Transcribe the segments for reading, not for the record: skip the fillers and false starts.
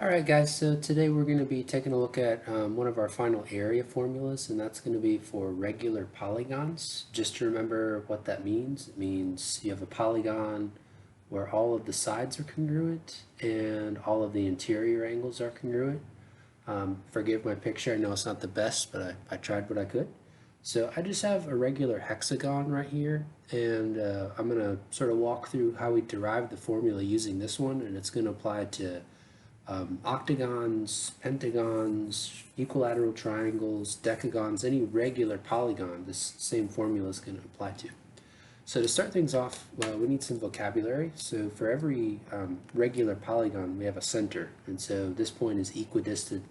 Alright guys, so today we're going to be taking a look at one of our final area formulas, and that's going to be for regular polygons. Just to remember what that means, it means you have a polygon where all of the sides are congruent and all of the interior angles are congruent. Forgive my picture, I know it's not the best, but I tried what I could. So I just have a regular hexagon right here, and I'm going to sort of walk through how we derive the formula using this one, and it's going to apply to octagons, pentagons, equilateral triangles, decagons, any regular polygon this same formula is going to apply to. So to start things off, well, we need some vocabulary. So for every regular polygon, we have a center, and so this point is equidistant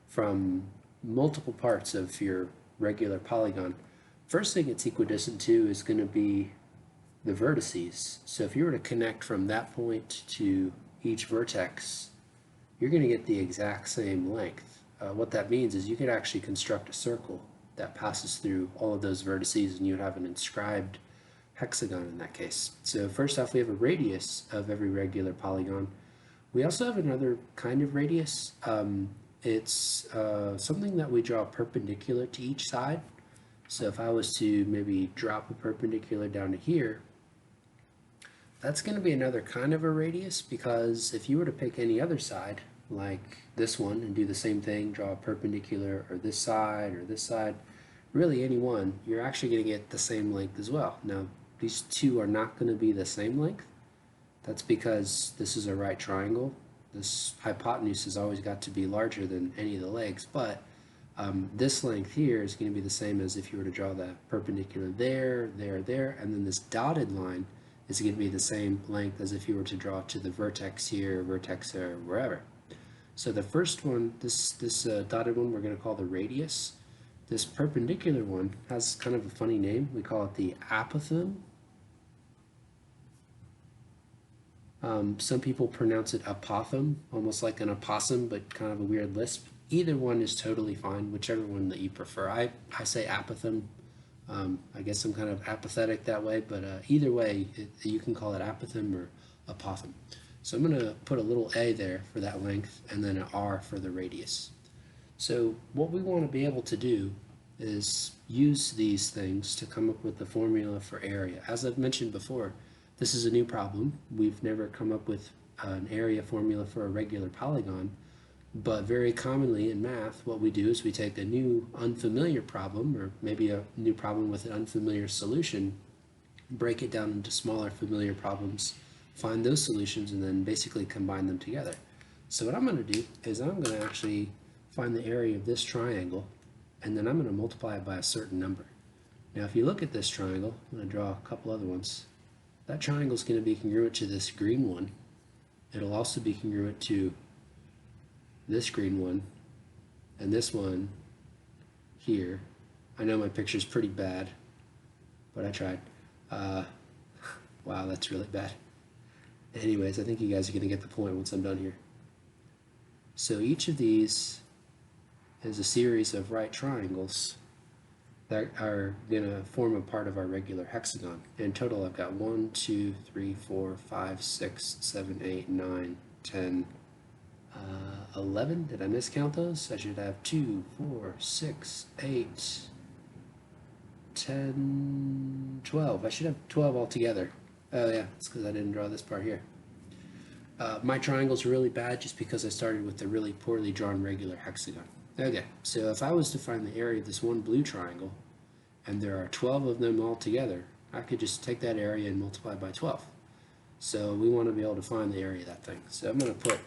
from multiple parts of your regular polygon. First thing it's equidistant to is going to be the vertices. So if you were to connect from that point to each vertex, you're going to get the exact same length. What that means is you could actually construct a circle that passes through all of those vertices, and you'd have an inscribed hexagon in that case. So first off, we have a radius of every regular polygon. We also have another kind of radius. It's something that we draw perpendicular to each side. So if I was to maybe drop a perpendicular down to here, that's going to be another kind of a radius, because if you were to pick any other side, like this one, and do the same thing, draw a perpendicular, or this side, really any one, you're actually going to get the same length as well. Now, these two are not going to be the same length. That's because this is a right triangle. This hypotenuse has always got to be larger than any of the legs, but this length here is going to be the same as if you were to draw the perpendicular there, there, and then this dotted line is going to be the same length as if you were to draw to the vertex here, vertex there, wherever. So the first one, this dotted one, we're going to call the radius. This perpendicular one has kind of a funny name. We call it the apothem. Some people pronounce it apothem, almost like an opossum, but kind of a weird lisp. Either one is totally fine, whichever one that you prefer. I say apothem. I guess I'm kind of apathetic that way, but either way, you can call it apothem or apothem. So I'm going to put a little a there for that length, and then an r for the radius. So what we want to be able to do is use these things to come up with the formula for area. As I've mentioned before, this is a new problem. We've never come up with an area formula for a regular polygon. But very commonly in math, what we do is we take a new unfamiliar problem, or maybe a new problem with an unfamiliar solution, break it down into smaller familiar problems, find those solutions, and then basically combine them together. So what I'm going to do is I'm going to actually find the area of this triangle, and then I'm going to multiply it by a certain number. Now if you look at this triangle, I'm going to draw a couple other ones. That triangle is going to be congruent to this green one. It'll also be congruent to this green one, and this one here. I know my picture's pretty bad, but I tried. Wow, that's really bad. Anyways, I think you guys are going to get the point once I'm done here. So each of these is a series of right triangles that are going to form a part of our regular hexagon. In total, I've got 1, 2, 3, 4, 5, 6, 7, 8, 9, 10, 11. Did I miscount those? I should have 2, 4, 6, 8, 10, 12. I should have 12 altogether. Oh yeah, it's because I didn't draw this part here. My triangle's really bad just because I started with the really poorly drawn regular hexagon. Okay, so if I was to find the area of this one blue triangle, and there are 12 of them all together, I could just take that area and multiply by 12. So we want to be able to find the area of that thing. So I'm going to put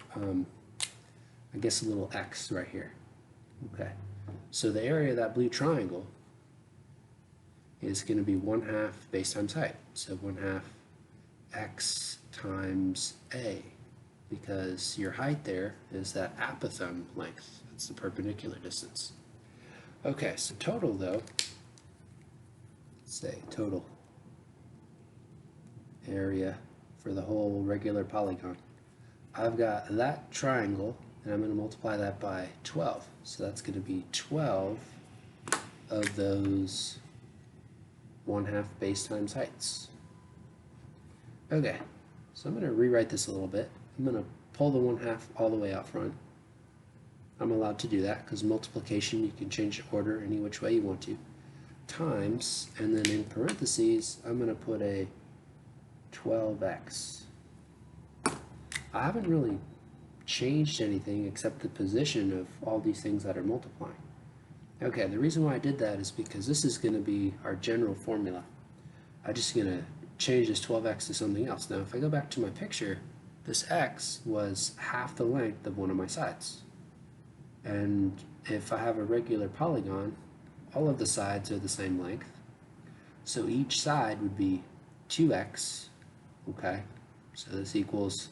I guess a little x right here. Okay, so the area of that blue triangle is going to be 1/2 base times height. So 1/2 x times a, because your height there is that apothem length. That's the perpendicular distance. Okay, so total though, let's say total area for the whole regular polygon. I've got that triangle, and I'm going to multiply that by 12. So that's going to be 12 of those 1/2 base times heights. Okay, so I'm going to rewrite this a little bit. I'm going to pull the 1/2 all the way out front. I'm allowed to do that because multiplication, you can change the order any which way you want to. Times, and then in parentheses, I'm going to put a 12x. I haven't really changed anything except the position of all these things that are multiplying. Okay, the reason why I did that is because this is going to be our general formula. I'm just going to change this 12x to something else. Now, if I go back to my picture, this x was half the length of one of my sides. And if I have a regular polygon, all of the sides are the same length. So each side would be 2x, okay? So this equals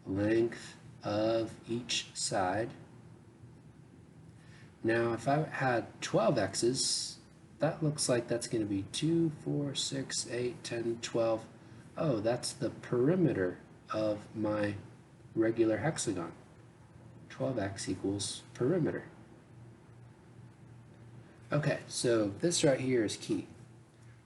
length of each side. Now, if I had 12 x's, that looks like that's going to be 2, 4, 6, 8, 10, 12. Oh, that's the perimeter of my regular hexagon. 12x equals perimeter. Okay, so this right here is key.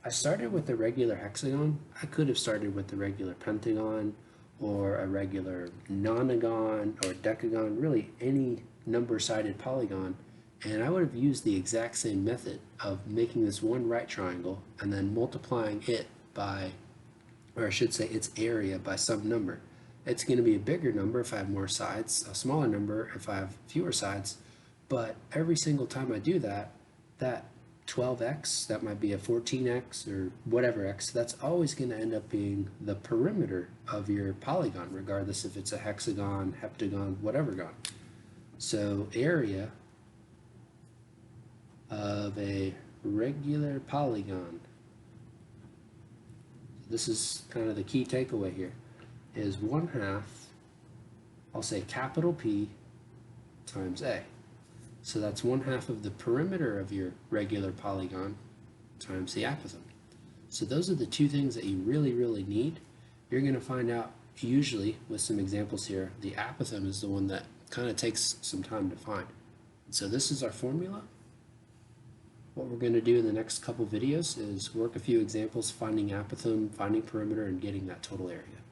I started with the regular hexagon. I could have started with the regular pentagon or a regular nonagon or decagon, really any number-sided polygon, and I would have used the exact same method of making this one right triangle and then multiplying it by, or I should say its area, by some number. It's going to be a bigger number if I have more sides, a smaller number if I have fewer sides, but every single time I do that, that 12x, that might be a 14x or whatever x, that's always going to end up being the perimeter of your polygon, regardless if it's a hexagon, heptagon, whatever gon. So area of a regular polygon, this is kind of the key takeaway here, is 1/2, I'll say capital P times A. So that's 1/2 of the perimeter of your regular polygon times the apothem. So those are the two things that you really, really need. You're going to find out, usually with some examples here, the apothem is the one that kind of takes some time to find. So this is our formula. What we're going to do in the next couple videos is work a few examples, finding apothem, finding perimeter, and getting that total area.